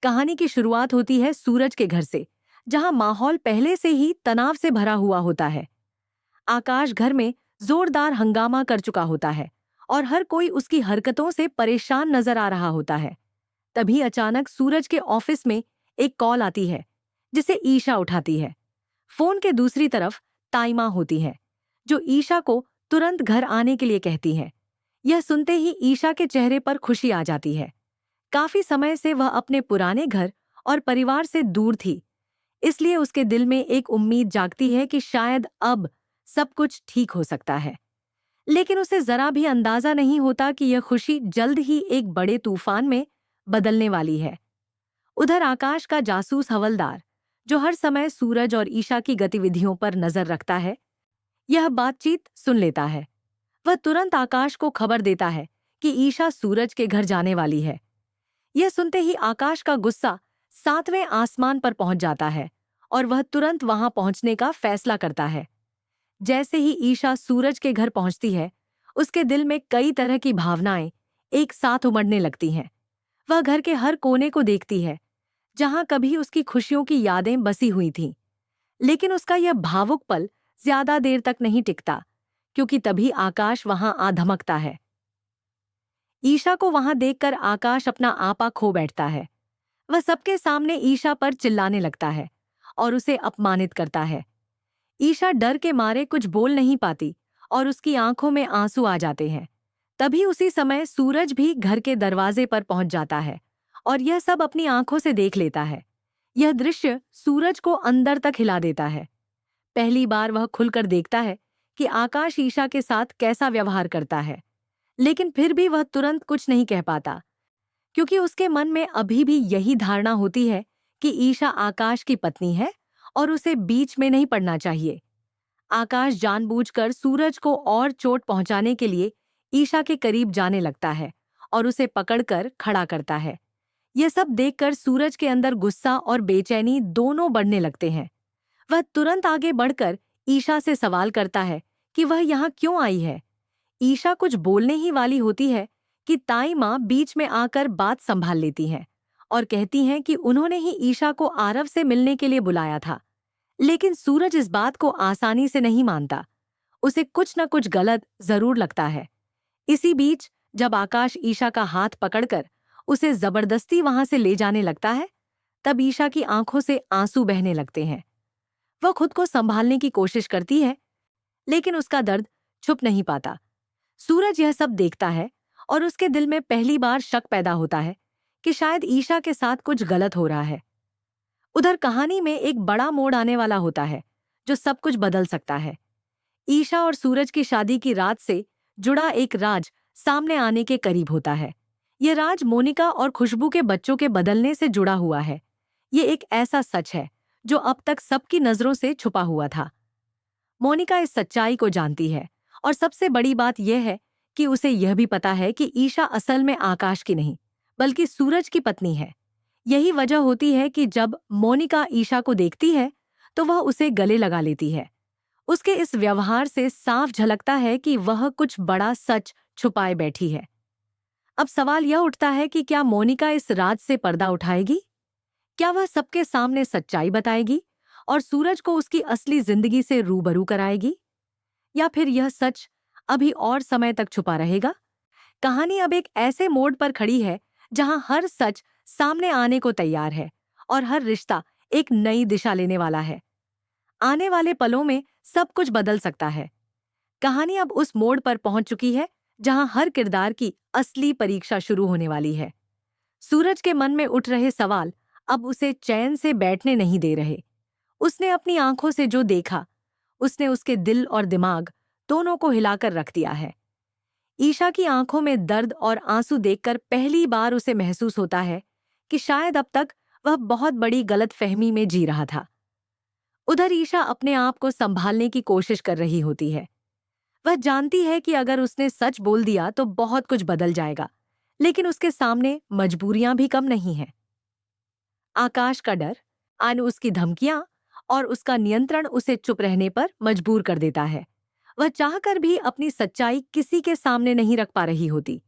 कहानी की शुरुआत होती है सूरज के घर से, जहां माहौल पहले से ही तनाव से भरा हुआ होता है। आकाश घर में जोरदार हंगामा कर चुका होता है और हर कोई उसकी हरकतों से परेशान नजर आ रहा होता है। तभी अचानक सूरज के ऑफिस में एक कॉल आती है, जिसे ईशा उठाती है। फोन के दूसरी तरफ ताइमा होती है, जो ईशा को तुरंत घर आने के लिए कहती है। यह सुनते ही ईशा के चेहरे पर खुशी आ जाती है। काफी समय से वह अपने पुराने घर और परिवार से दूर थी, इसलिए उसके दिल में एक उम्मीद जागती है कि शायद अब सब कुछ ठीक हो सकता है। लेकिन उसे जरा भी अंदाजा नहीं होता कि यह खुशी जल्द ही एक बड़े तूफान में बदलने वाली है। उधर आकाश का जासूस हवलदार, जो हर समय सूरज और ईशा की गतिविधियों पर नजर रखता है, यह बातचीत सुन लेता है। वह तुरंत आकाश को खबर देता है कि ईशा सूरज के घर जाने वाली है। यह सुनते ही आकाश का गुस्सा 7वें आसमान पर पहुंच जाता है और वह तुरंत वहां पहुंचने का फैसला करता है। जैसे ही ईशा सूरज के घर पहुंचती है, उसके दिल में कई तरह की भावनाएं एक साथ उमड़ने लगती हैं। वह घर के हर कोने को देखती है, जहां कभी उसकी खुशियों की यादें बसी हुई थीं। लेकिन उसका यह भावुक पल ज्यादा देर तक नहीं टिकता, क्योंकि तभी आकाश वहां आ धमकता है। ईशा को वहां देखकर आकाश अपना आपा खो बैठता है। वह सबके सामने ईशा पर चिल्लाने लगता है और उसे अपमानित करता है। ईशा डर के मारे कुछ बोल नहीं पाती और उसकी आंखों में आंसू आ जाते हैं। तभी उसी समय सूरज भी घर के दरवाजे पर पहुंच जाता है और यह सब अपनी आंखों से देख लेता है। यह दृश्य सूरज को अंदर तक हिला देता है। पहली बार वह खुलकर देखता है कि आकाश ईशा के साथ कैसा व्यवहार करता है, लेकिन फिर भी वह तुरंत कुछ नहीं कह पाता, क्योंकि उसके मन में अभी भी यही धारणा होती है कि ईशा आकाश की पत्नी है और उसे बीच में नहीं पड़ना चाहिए। आकाश जानबूझकर सूरज को और चोट पहुंचाने के लिए ईशा के करीब जाने लगता है और उसे पकड़कर खड़ा करता है। यह सब देखकर सूरज के अंदर गुस्सा और बेचैनी दोनों बढ़ने लगते हैं। वह तुरंत आगे बढ़कर ईशा से सवाल करता है कि वह यहाँ क्यों आई है। ईशा कुछ बोलने ही वाली होती है कि ताई माँ बीच में आकर बात संभाल लेती हैं और कहती हैं कि उन्होंने ही ईशा को आरव से मिलने के लिए बुलाया था। लेकिन सूरज इस बात को आसानी से नहीं मानता। उसे कुछ न कुछ गलत जरूर लगता है। इसी बीच जब आकाश ईशा का हाथ पकड़कर उसे जबरदस्ती वहां से ले जाने लगता है, तब ईशा की आंखों से आंसू बहने लगते हैं। वह खुद को संभालने की कोशिश करती है, लेकिन उसका दर्द छुप नहीं पाता। सूरज यह सब देखता है और उसके दिल में पहली बार शक पैदा होता है कि शायद ईशा के साथ कुछ गलत हो रहा है। उधर कहानी में एक बड़ा मोड़ आने वाला होता है, जो सब कुछ बदल सकता है। ईशा और सूरज की शादी की रात से जुड़ा एक राज सामने आने के करीब होता है। यह राज मोनिका और खुशबू के बच्चों के बदलने से जुड़ा हुआ है। ये एक ऐसा सच है जो अब तक सबकी नजरों से छुपा हुआ था। मोनिका इस सच्चाई को जानती है और सबसे बड़ी बात यह है कि उसे यह भी पता है कि ईशा असल में आकाश की नहीं, बल्कि सूरज की पत्नी है। यही वजह होती है कि जब मोनिका ईशा को देखती है तो वह उसे गले लगा लेती है। उसके इस व्यवहार से साफ झलकता है कि वह कुछ बड़ा सच छुपाए बैठी है। अब सवाल यह उठता है कि क्या मोनिका इस राज से पर्दा उठाएगी? क्या वह सबके सामने सच्चाई बताएगी और सूरज को उसकी असली जिंदगी से रूबरू कराएगी? या फिर यह सच अभी और समय तक छुपा रहेगा? कहानी अब एक ऐसे मोड़ पर खड़ी है जहां हर सच सामने आने को तैयार है और हर रिश्ता एक नई दिशा लेने वाला है। आने वाले पलों में सब कुछ बदल सकता है। कहानी अब उस मोड़ पर पहुंच चुकी है जहां हर किरदार की असली परीक्षा शुरू होने वाली है। सूरज के मन में उठ रहे सवाल अब उसे चैन से बैठने नहीं दे रहे। उसने अपनी आंखों से जो देखा, उसने उसके दिल और दिमाग दोनों को हिलाकर रख दिया है। ईशा की आंखों में दर्द और आंसू देखकर पहली बार उसे महसूस होता है कि शायद अब तक वह बहुत बड़ी गलतफहमी में जी रहा था। उधर ईशा अपने आप को संभालने की कोशिश कर रही होती है। वह जानती है कि अगर उसने सच बोल दिया तो बहुत कुछ बदल जाएगा, लेकिन उसके सामने मजबूरियां भी कम नहीं हैं। आकाश का डर, उसकी धमकियां और उसका नियंत्रण उसे चुप रहने पर मजबूर कर देता है। वह चाहकर भी अपनी सच्चाई किसी के सामने नहीं रख पा रही होती।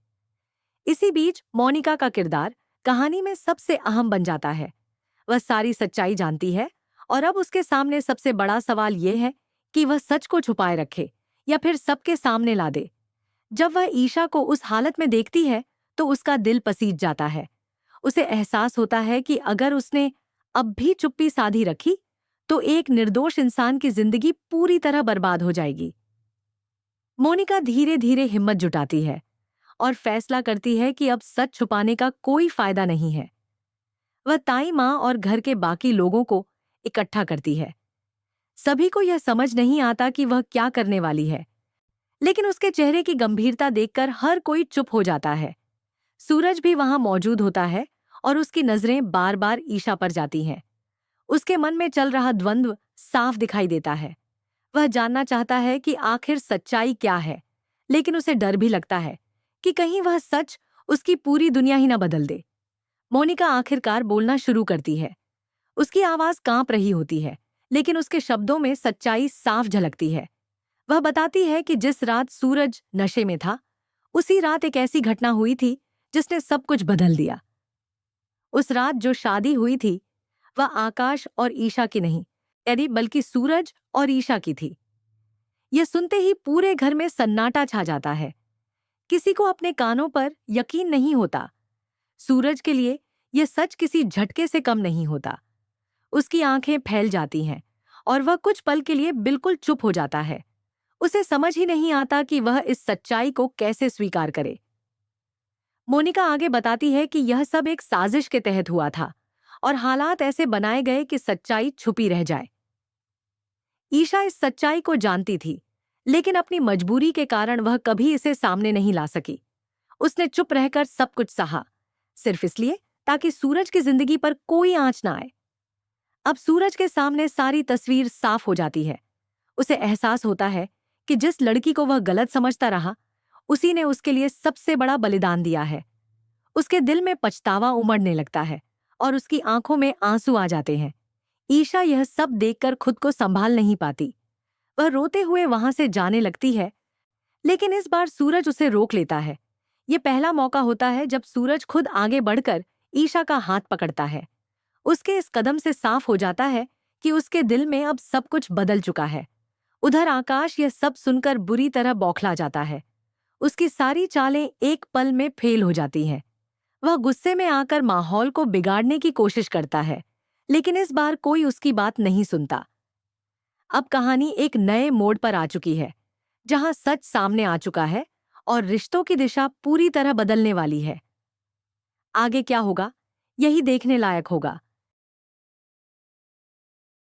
इसी बीच मोनिका का किरदार, कहानी में सबसे अहम बन जाता है। वह सारी सच्चाई जानती है और अब उसके सामने सबसे बड़ा सवाल यह है कि वह सच को छुपाए रखे या फिर सबके सामने ला दे। जब वह ईशा को उस हालत में देखती है तो उसका दिल पसीज जाता है। उसे एहसास होता है कि अगर उसने अब भी चुप्पी साधी रखी तो एक निर्दोष इंसान की जिंदगी पूरी तरह बर्बाद हो जाएगी। मोनिका धीरे धीरे हिम्मत जुटाती है और फैसला करती है कि अब सच छुपाने का कोई फायदा नहीं है। वह ताई माँ और घर के बाकी लोगों को इकट्ठा करती है। सभी को यह समझ नहीं आता कि वह क्या करने वाली है, लेकिन उसके चेहरे की गंभीरता देखकर हर कोई चुप हो जाता है। सूरज भी वहां मौजूद होता है और उसकी नजरें बार बार ईशा पर जाती हैं। उसके मन में चल रहा द्वंद्व साफ दिखाई देता है। वह जानना चाहता है कि आखिर सच्चाई क्या है, लेकिन उसे डर भी लगता है कि कहीं वह सच उसकी पूरी दुनिया ही न बदल दे। मोनिका आखिरकार बोलना शुरू करती है। उसकी आवाज कांप रही होती है, लेकिन उसके शब्दों में सच्चाई साफ झलकती है। वह बताती है कि जिस रात सूरज नशे में था, उसी रात एक ऐसी घटना हुई थी जिसने सब कुछ बदल दिया। उस रात जो शादी हुई थी वह आकाश और ईशा की नहीं, यानी बल्कि सूरज और ईशा की थी। यह सुनते ही पूरे घर में सन्नाटा छा जाता है। किसी को अपने कानों पर यकीन नहीं होता। सूरज के लिए यह सच किसी झटके से कम नहीं होता। उसकी आंखें फैल जाती हैं और वह कुछ पल के लिए बिल्कुल चुप हो जाता है। उसे समझ ही नहीं आता कि वह इस सच्चाई को कैसे स्वीकार करे। मोनिका आगे बताती है कि यह सब एक साजिश के तहत हुआ था और हालात ऐसे बनाए गए कि सच्चाई छुपी रह जाए। ईशा इस सच्चाई को जानती थी, लेकिन अपनी मजबूरी के कारण वह कभी इसे सामने नहीं ला सकी। उसने चुप रहकर सब कुछ सहा, सिर्फ इसलिए ताकि सूरज की जिंदगी पर कोई आंच ना आए। अब सूरज के सामने सारी तस्वीर साफ हो जाती है। उसे एहसास होता है कि जिस लड़की को वह गलत समझता रहा, उसी ने उसके लिए सबसे बड़ा बलिदान दिया है। उसके दिल में पछतावा उमड़ने लगता है और उसकी आंखों में आंसू आ जाते हैं। ईशा यह सब देखकर खुद को संभाल नहीं पाती। वह रोते हुए वहां से जाने लगती है, लेकिन इस बार सूरज उसे रोक लेता है। ये पहला मौका होता है जब सूरज खुद आगे बढ़कर ईशा का हाथ पकड़ता है। उसके इस कदम से साफ हो जाता है कि उसके दिल में अब सब कुछ बदल चुका है। उधर आकाश यह सब सुनकर बुरी तरह बौखला जाता है। उसकी सारी चालें एक पल में फेल हो जाती हैं। वह गुस्से में आकर माहौल को बिगाड़ने की कोशिश करता है, लेकिन इस बार कोई उसकी बात नहीं सुनता। अब कहानी एक नए मोड़ पर आ चुकी है, जहां सच सामने आ चुका है और रिश्तों की दिशा पूरी तरह बदलने वाली है। आगे क्या होगा, यही देखने लायक होगा।